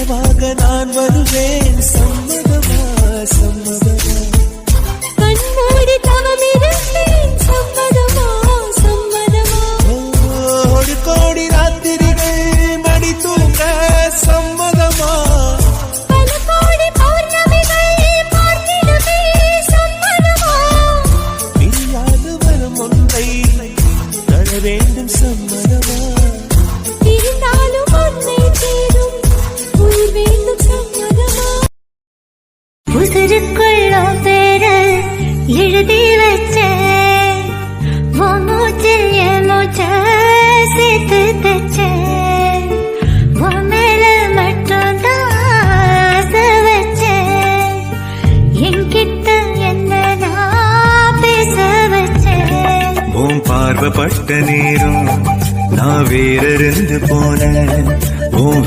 கனவாக நான் வருவேன். சம்மதமா சம்மதமா கண்மூடி தவமிருப்பேன். சம்மதமா சம்மதமா ஒரு கோடி ராத்திரிகள் மடி தூங்க சம்மதமா பல கோடி பௌர்ணமிகள் பார்த்திடுவே. சம்மதமா பிரியாது வரும் ஒன்றை தர வேண்டும். சம்மதமா இருந்தாலும் உன்னை தேடும் உயிர் வேண்டும். சம்மதமா உதிருக்குள்ள பேரு எழுதி வச்சேன். மூச்சில் என் மூச்சை சேர்த்து தச்சேன். உன் மேல மட்டும்தான் ஆசை வச்சேன். என்கிட்ட என்ன நான் பேச வச்சேன். உன் பார்வைப்பட்ட நேரம் நான் வேறிருந்து போனேன். உன்